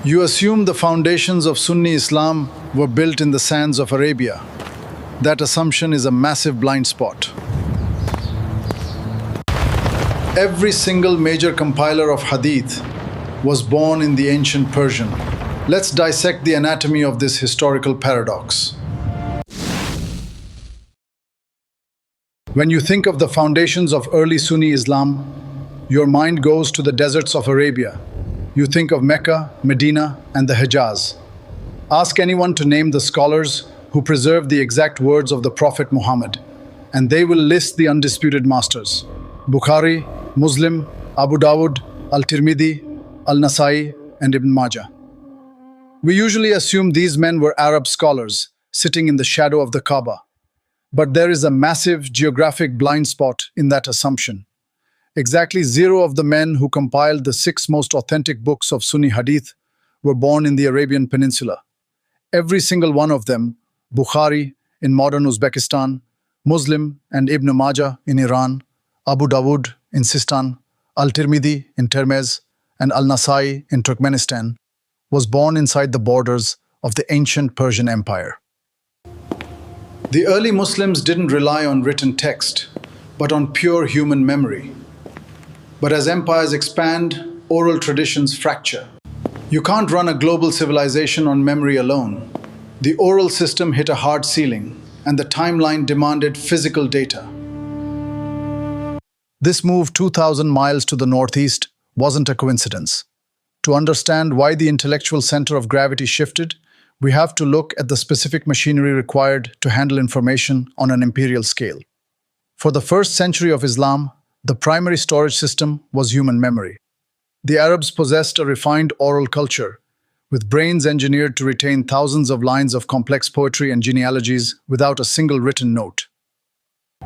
You assume the foundations of Sunni Islam were built in the sands of Arabia. That assumption is a massive blind spot. Every single major compiler of Hadith was born in the ancient Persian. Let's dissect the anatomy of this historical paradox. When you think of the foundations of early Sunni Islam, your mind goes to the deserts of Arabia. You think of Mecca, Medina, and the Hijaz. Ask anyone to name the scholars who preserved the exact words of the Prophet Muhammad, and they will list the undisputed masters: Bukhari, Muslim, Abu Dawud, al-tirmidhi, al-nasai, and Ibn Majah. We usually assume these men were Arab scholars sitting in the shadow of the Kaaba. But there is a massive geographic blind spot in that assumption. Exactly 0 of the men who compiled the 6 most authentic books of Sunni Hadith were born in the Arabian Peninsula. Every single one of them, Bukhari in modern Uzbekistan, Muslim and Ibn Majah in Iran, Abu Dawud in Sistan, al-tirmidhi in Termez, and al-nasai in Turkmenistan, was born inside the borders of the ancient Persian Empire. The early Muslims didn't rely on written text, but on pure human memory. But as empires expand, oral traditions fracture. You can't run a global civilization on memory alone. The oral system hit a hard ceiling, and the timeline demanded physical data. This move 2,000 miles to the northeast wasn't a coincidence. To understand why the intellectual center of gravity shifted, we have to look at the specific machinery required to handle information on an imperial scale. For the first century of Islam, the primary storage system was human memory. The Arabs possessed a refined oral culture, with brains engineered to retain thousands of lines of complex poetry and genealogies without a single written note.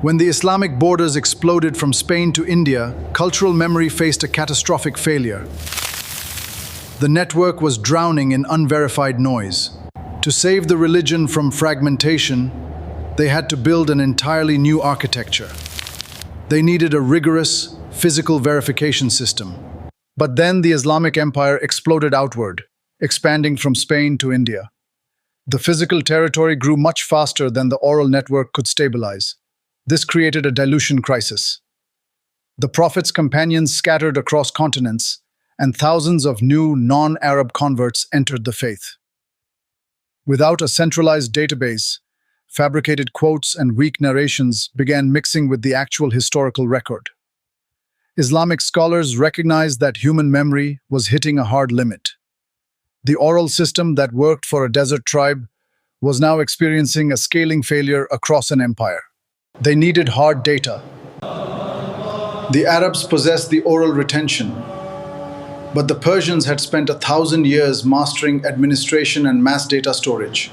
When the Islamic borders exploded from Spain to India, cultural memory faced a catastrophic failure. The network was drowning in unverified noise. To save the religion from fragmentation, they had to build an entirely new architecture. They needed a rigorous, physical verification system. But then the Islamic Empire exploded outward, expanding from Spain to India. The physical territory grew much faster than the oral network could stabilize. This created a dilution crisis. The Prophet's companions scattered across continents, and thousands of new non-Arab converts entered the faith. Without a centralized database, fabricated quotes and weak narrations began mixing with the actual historical record. Islamic scholars recognized that human memory was hitting a hard limit. The oral system that worked for a desert tribe was now experiencing a scaling failure across an empire. They needed hard data. The Arabs possessed the oral retention, but the Persians had spent 1,000 years mastering administration and mass data storage.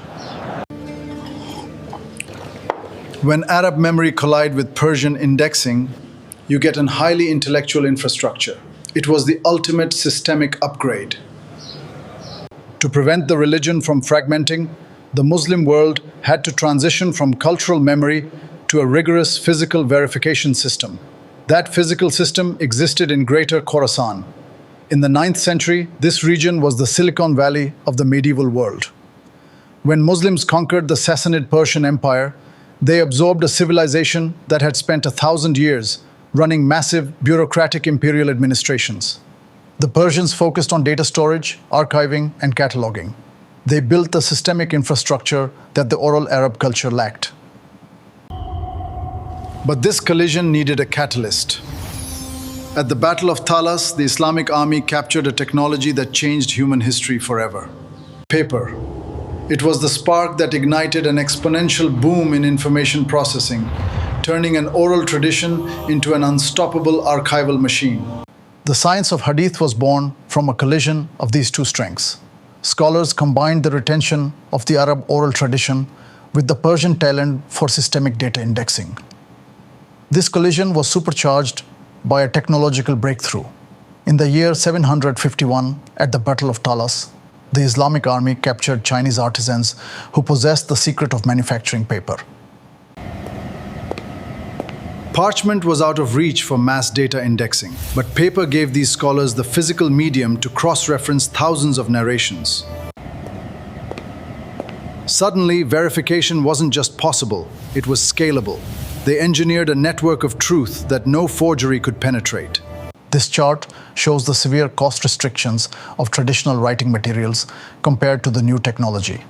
When Arab memory collided with Persian indexing, you get a highly intellectual infrastructure. It was the ultimate systemic upgrade. To prevent the religion from fragmenting, the Muslim world had to transition from cultural memory to a rigorous physical verification system. That physical system existed in Greater Khorasan. In the 9th century, this region was the Silicon Valley of the medieval world. When Muslims conquered the Sassanid Persian Empire, they absorbed a civilization that had spent 1,000 years running massive bureaucratic imperial administrations. The Persians focused on data storage, archiving, and cataloging. They built the systemic infrastructure that the oral Arab culture lacked. But this collision needed a catalyst. At the Battle of Talas, the Islamic army captured a technology that changed human history forever: paper. It was the spark that ignited an exponential boom in information processing, turning an oral tradition into an unstoppable archival machine. The science of Hadith was born from a collision of these two strengths. Scholars combined the retention of the Arab oral tradition with the Persian talent for systemic data indexing. This collision was supercharged by a technological breakthrough. In the year 751, at the Battle of Talas, the Islamic army captured Chinese artisans who possessed the secret of manufacturing paper. Parchment was out of reach for mass data indexing, but paper gave these scholars the physical medium to cross-reference thousands of narrations. Suddenly, verification wasn't just possible, it was scalable. They engineered a network of truth that no forgery could penetrate. This chart shows the severe cost restrictions of traditional writing materials compared to the new technology.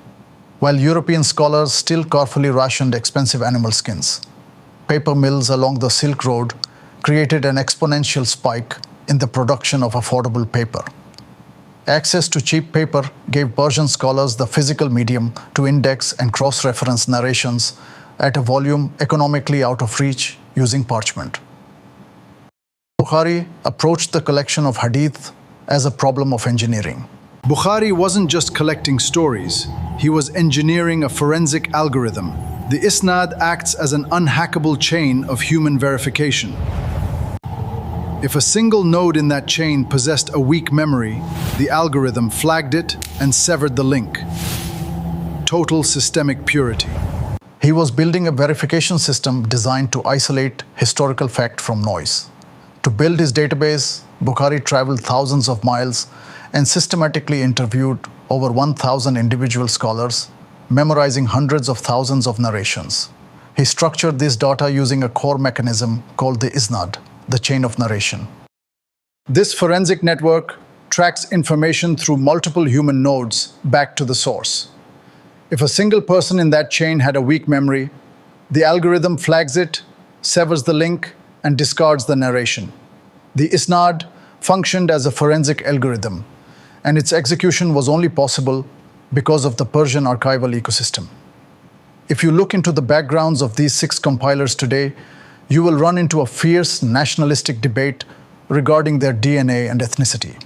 While European scholars still carefully rationed expensive animal skins, paper mills along the Silk Road created an exponential spike in the production of affordable paper. Access to cheap paper gave Persian scholars the physical medium to index and cross-reference narrations at a volume economically out of reach using parchment. Bukhari approached the collection of Hadith as a problem of engineering. Bukhari wasn't just collecting stories, he was engineering a forensic algorithm. The Isnad acts as an unhackable chain of human verification. If a single node in that chain possessed a weak memory, the algorithm flagged it and severed the link. Total systemic purity. He was building a verification system designed to isolate historical fact from noise. To build his database, Bukhari traveled thousands of miles and systematically interviewed over 1,000 individual scholars, memorizing hundreds of thousands of narrations. He structured this data using a core mechanism called the Isnad, the chain of narration. This forensic network tracks information through multiple human nodes back to the source. If a single person in that chain had a weak memory, the algorithm flags it, severs the link, and discards the narration. The Isnad functioned as a forensic algorithm, and its execution was only possible because of the Persian archival ecosystem. If you look into the backgrounds of these 6 compilers today, you will run into a fierce nationalistic debate regarding their DNA and ethnicity.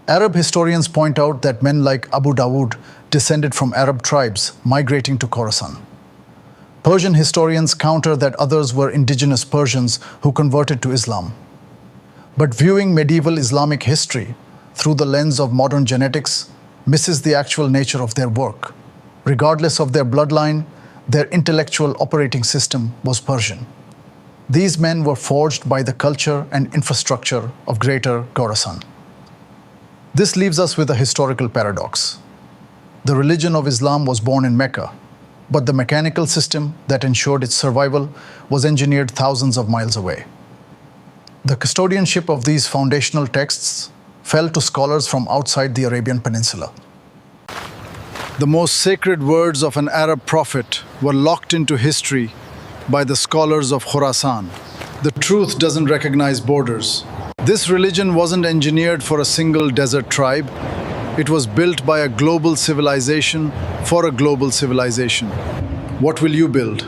Arab historians point out that men like Abu Dawood descended from Arab tribes migrating to Khorasan. Persian historians counter that others were indigenous Persians who converted to Islam. But viewing medieval Islamic history through the lens of modern genetics misses the actual nature of their work. Regardless of their bloodline, their intellectual operating system was Persian. These men were forged by the culture and infrastructure of Greater Khorasan. This leaves us with a historical paradox. The religion of Islam was born in Mecca, but the mechanical system that ensured its survival was engineered thousands of miles away. The custodianship of these foundational texts fell to scholars from outside the Arabian Peninsula. The most sacred words of an Arab prophet were locked into history by the scholars of Khorasan. The truth doesn't recognize borders. This religion wasn't engineered for a single desert tribe. It was built by a global civilization for a global civilization. What will you build?